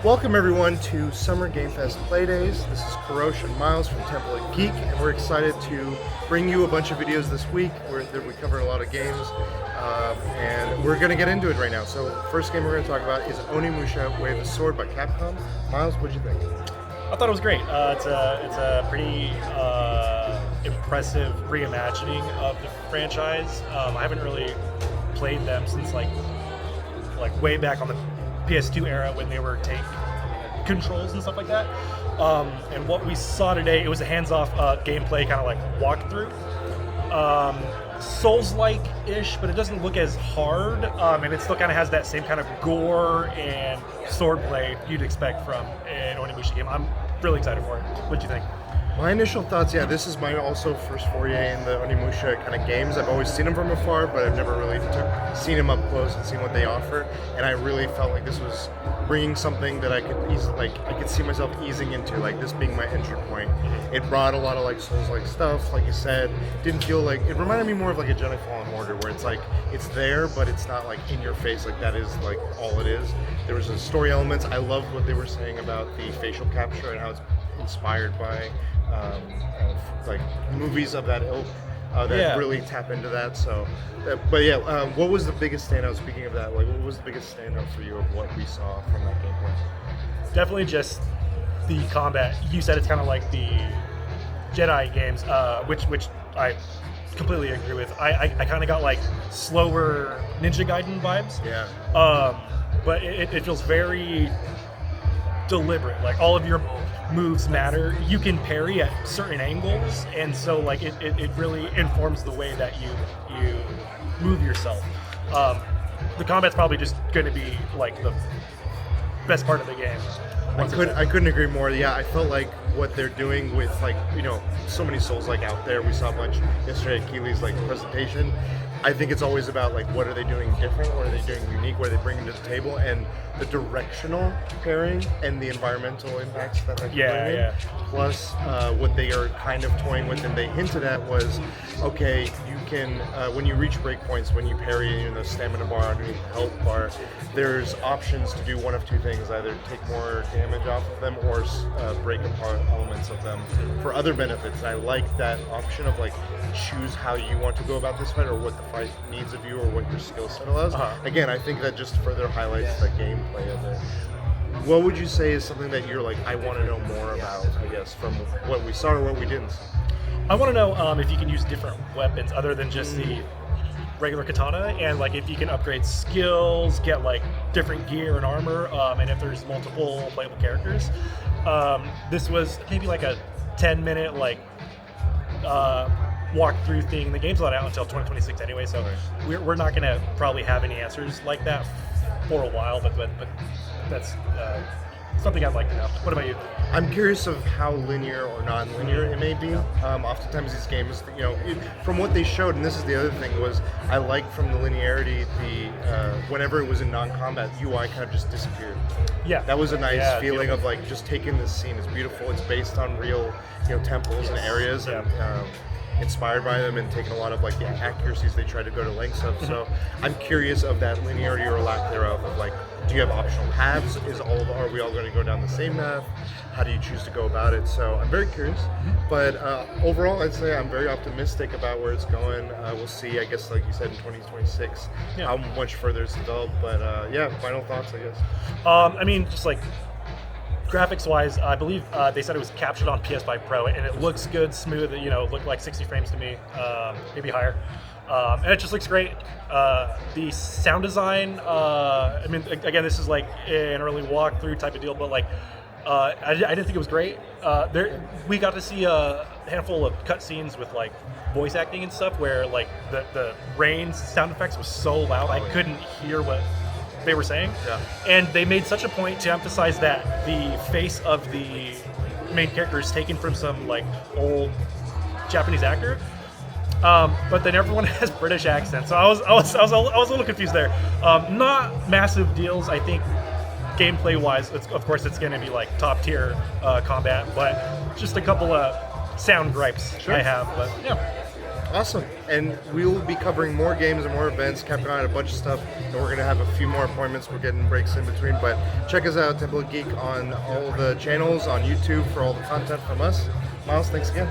Welcome everyone to Summer Game Fest Playdays. This is Karosh and Miles from Temple and Geek, and we're excited to bring you a bunch of videos this week where we cover a lot of games, and we're going to get into it right now. So, first game we're going to talk about is Onimusha Way the Sword by Capcom. Miles, what'd you think? I thought it was great. It's a pretty impressive reimagining of the franchise. I haven't really played them since like way back on the PS2 era when they were take controls and stuff like that. And what we saw today, it was a hands-off gameplay kind of like walkthrough. Souls-like-ish, but it doesn't look as hard, and it still kind of has that same kind of gore and swordplay you'd expect from an Onimusha game. I'm really excited for it. What'd you think? My initial thoughts, this is my also first foray in the Onimusha kind of games. I've always seen them from afar, but I've never really seen them up close and seen what they offer. And I really felt like this was bringing something that I could see myself easing into, like this being my entry point. It brought a lot of like Souls-like stuff, like you said. Didn't feel like it reminded me more of like a Jedi Fallen Order, where it's like it's there, but it's not like in your face. Like that is like all it is. There was a story elements. I loved what they were saying about the facial capture and how it's inspired by like movies of that ilk that really tap into that. So, what was the biggest standout? Speaking of that, like, what was the biggest standout for you of what we saw from that gameplay? Definitely just the combat. You said it's kind of like the Jedi games, which I completely agree with. I kind of got like slower Ninja Gaiden vibes. Yeah. But it feels very deliberate. Like all of your moves matter. You can parry at certain angles, and so like it really informs the way that you move yourself. The combat's probably just going to be like the best part of the game. I couldn't agree more. Yeah, I felt like what they're doing with so many Souls like out there. We saw a bunch yesterday at Keely's like presentation. I think it's always about like what are they doing different, what are they doing unique, what are they bringing to the table, and the directional pairing and the environmental impacts that they're bringing. Plus, what they are kind of toying with, and they hinted at was, okay, you can when you reach breakpoints, when you parry in the stamina bar underneath the health bar, there's options to do one of two things: either take more damage off of them or break apart elements of them for other benefits. And I like that option of like choose how you want to go about this fight or what the fight needs of you or what your skill set allows. Again, I think that just further highlights the gameplay of it. What would you say is something that you're like, I want to know more about, I guess, from what we saw or what we didn't see? I want to know if you can use different weapons other than just the regular katana, and like if you can upgrade skills, get like different gear and armor, and if there's multiple playable characters. This was maybe like a 10-minute like walkthrough thing. The game's not out until 2026 anyway, so we're not going to probably have any answers like that for a while, but that's something I'd like to know. What about you? I'm curious of how linear or non-linear it may be. Oftentimes these games, from what they showed, and this is the other thing, was I like from the linearity, whenever it was in non-combat, UI kind of just disappeared. Yeah. That was a nice feeling of like just taking this scene. It's beautiful. It's based on real, temples and areas, and inspired by them, and taking a lot of like the accuracies they try to go to lengths of. So I'm curious of that linearity or lack thereof of like, do you have optional paths? Are we all going to go down the same path? How do you choose to go about it? So I'm very curious, but overall I'd say I'm very optimistic about where it's going. We'll see, I guess, like you said, in 2026 how much further it's developed, but final thoughts, I guess. I mean, just like graphics wise, I believe they said it was captured on PS5 Pro, and it looks good, smooth. Looked like 60 frames to me, maybe higher. And it just looks great. The sound design, I mean, again, this is like an early walkthrough type of deal, but like, I didn't think it was great. We got to see a handful of cutscenes with like voice acting and stuff where like the rain sound effects was so loud I couldn't hear what they were saying. And they made such a point to emphasize that the face of the main character is taken from some like old Japanese actor. But then everyone has British accents, so I was a little confused there. Not massive deals, I think. Gameplay wise, of course, it's going to be like top tier combat, but just a couple of sound gripes I have. But Awesome. And we will be covering more games and more events. Capcom had a bunch of stuff, and we're going to have a few more appointments. We're getting breaks in between. But check us out, Temple of Geek, on all the channels, on YouTube for all the content from us. Miles, thanks again.